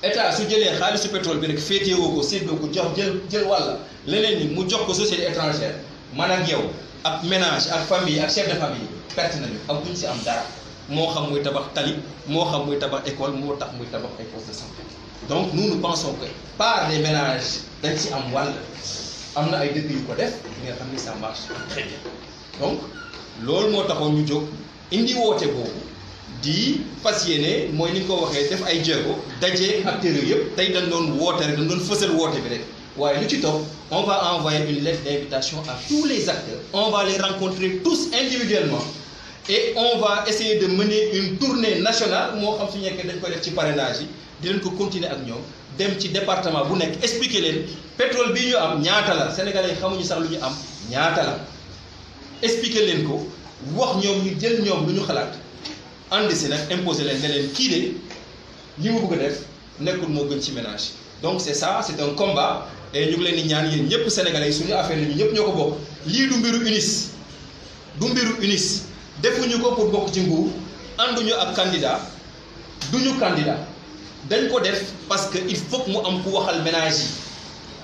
état su jëlee xaalisu pétrole bi rek féetewoo ko séddoo ko jox jël wàlla leneen ni mu jox ko société étrangère man ak yow ak ménage ak famille ak chef de famille perte nañu ak duñ si am dara moo xam muy tabax tali moo xam muy tabax école moo tax muy tabax ay postes de santé. Donc nous pensons que par les ménages dañ ci am wàll am na ay dëkk yu ko def nga xam ni ça marche très bien donc loolu moo taxoon ñu jóg indi woote boobu di fas yéene mooy ni nga ko waxee def ay jéego daje acteurs yëpp tey dañ doon woote rek dañ doon fësal woote bi rek waaye lu ci topp on va envoyer une lettre d'invitation à tous les acteurs on va les rencontrer tous individuellement et on va essayer de mener une tournée nationale moo xam su nekkee dañ koy def ci parrainage yi di leen ko continuer ak ñoom dem ci département bu nekk expliquer leen pétrole bi ñu am ñaata la sénégalais yi xamuñu sax lu ñu am ñaata la expliquer leen ko wax ñoom ñu jël ñoom lu ñu xalaat ànd si nag imposer leen ne leen kii de li mu bëgg a def nekkul moo gën ci ménage donc c'est ça c'est un combat et ñu ngi leen di ñaan yéen ñëpp sénégalais yi suñu affaire la ñu ñëpp ñoo ko bokk lii du mbiru UNIS du mbiru UNIS defuñu ko pour bokk ci nguur ànduñu ak candidat duñu candidat dañ ko def parce que il faut que mu am ku waxal ménage yi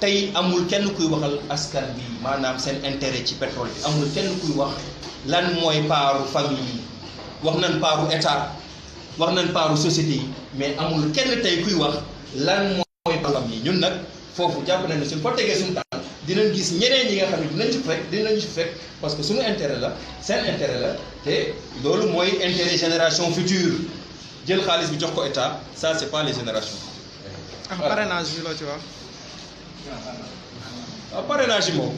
tey amul kenn kuy waxal askan bi maanaam seen intérêt ci pétrole bi amul kenn kuy wax lan mooy paaru famille yi wax nañ paaru état wax nañ paaru société yi mais amul kenn tey kuy wax lan mooy paaru famille yi ñun nag foofu jàpp nañ ne suñ fa tegee suñu tànk dinañ gis ñeneen ñi nga xam ne dinañ ci fekk parce que suñu intérêt la seen intérêt la te loolu mooy intérêt génération future jël xaalis bi jox ko état ça c'est pas les générations. Parrainage bi loo ci wax. Parrainage yi moom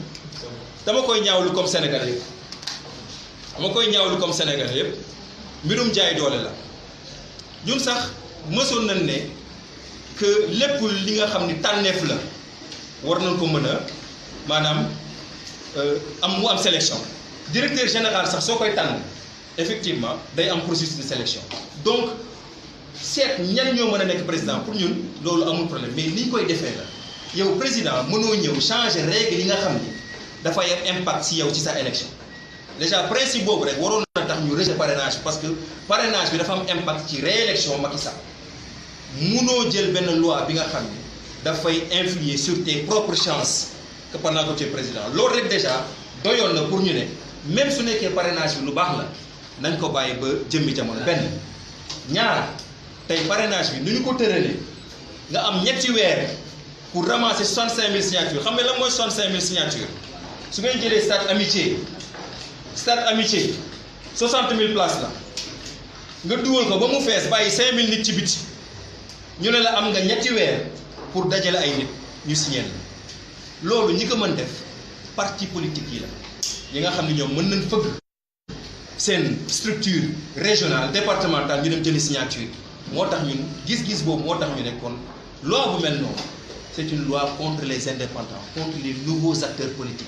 dama koy ñaawlu comme Sénégalais yëpp dama koy ñaawlu comme Sénégalais yëpp mbirum jaay doole la ñun sax mësoon nañ ne que lépp li nga xam ni tànneef la war nañ ko mën a maanaam mu am sélection directeur général sax soo koy tànn effectivement day am processus de sélection donc seet ñan ñoo mën a nekk président pour ñun loolu amul problème mais ni ñu koy defee la yow président mënoo ñëw changer règle yi nga xam ni dafay am impact si yow ci sa élection déjà principe boobu rek waroon na tax ñu rejeter parrainage parce que parrainage bi dafa am impact ci réélection Macky Sall mënoo jël benn loi bi nga xam ni dafay influer sur tes propres chances que pendant que tu es président loolu rek déjà doyoon na pour ñu ne même su nekkee parrainage bi lu baax la nañ ko bàyyi ba jëmmi jamono benn ñaar tey parrainage bi nu ñu ko tëralee nga am ñetti weer pour ramasser 65 000 signatures xam nga lan mooy 65 000 signatures su ngeen jëlee stade amitié 60 000 places la nga dugal ko ba mu fees bàyyi 5 000 nit ci biti ñu ne la am nga ñetti weer pour dajale ay nit ñu signé la loolu ñi ko mën def parti politique yi la yi nga xam ne ñoom mën nañ fëgg seen structure régionale départementale ñu dem jëli signature moo tax ñun gis-gis boobu moo tax ñu ne kon loi bu mel noonu c'est une loi contre les indépendants contre les nouveaux acteurs politiques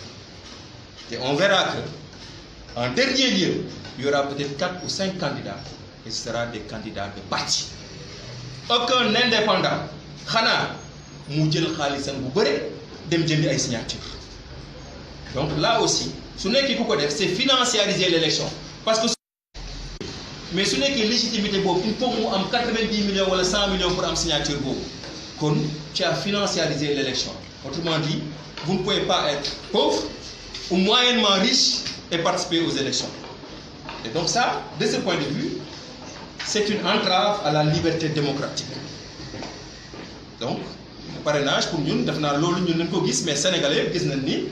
et on verra que en dernier lieu il y aura peut-être 4 ou 5 candidats et ce sera des candidats de parti aucun indépendant xanaa mu jël xaalisam bu bëre dem jëndi ay signature donc là aussi su nekkee ku ko def c'est financiariser l'élection parce que mais su nekkee légitimité boobu il faut mu am 90 millions wala 100 millions pour am signature boobu kon tu as financiarisé l'élection autrement dit vous ne pouvez pas être pauvre ou moyennement riche et participer aux élections et donc ça de ce point de vue c'est une entrave à la liberté démocratique donc le parrainage pour ñun def naa loolu ñun nañ ko gis mais sénégalais yëpp gis nañ ni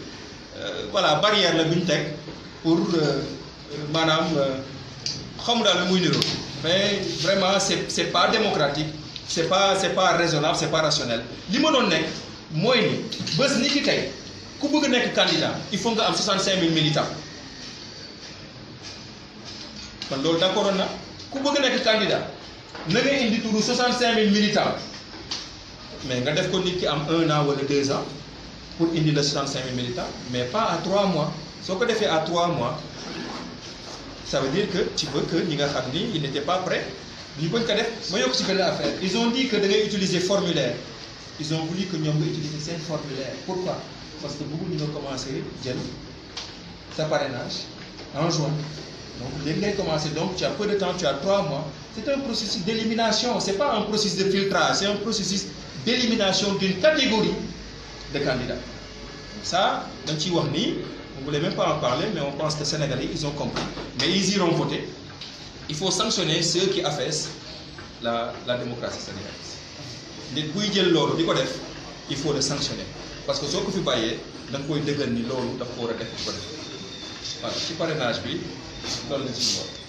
voilà barrière la bu ñu teg pour maanaam xamu daal lu muy niroo mais vraiment c'est pas démocratique c'est pas raisonnable c'est pas rationnel li ma doon nekk mooy ni bés ni ki tey ku bëgg a nekk candidat il faut nga am 65 000 militants kon loolu d'accord na ku bëgg a nekk candidat na nga indi turu 65 000 militants mais nga def ko nit ki am 1 an wala 2 ans pour indi la 65 000 militants mais pas à 3 mois soo ko defee à 3 mois ça veut dire que tu veux que ñi nga xam ni ils n'étaient pas prêts ñu bañ ko def ma yokk ci benn affaire ils ont dit que da ngay utiliser formulaire ils ont voulu que ñoom nga utiliser seen formulaire pourquoi parce que bëgguñu nga commencer jël sa parrainage en juin donc léegi ngay commencer donc tu as peu de temps, tu as 3 mois. C'est un processus d'élimination, c'est pas un processus de filtrage, c'est un processus d'élimination d'une catégorie de candidats. Ça, dañ ciy wax ni on ne voulait même pas en parler, mais on pense que les Sénégalais ils ont compris, mais ils iront voter. Il faut sanctionner ceux qui affaissent la démocratie sénégalaise. nit buy jël loolu di ko def il faut le sanctionner parce que soo ko fi bàyyee da nga koy dëggal ni loolu daf ko war a def di ko def voilà ci parrainage bi loolu lañ ci wax.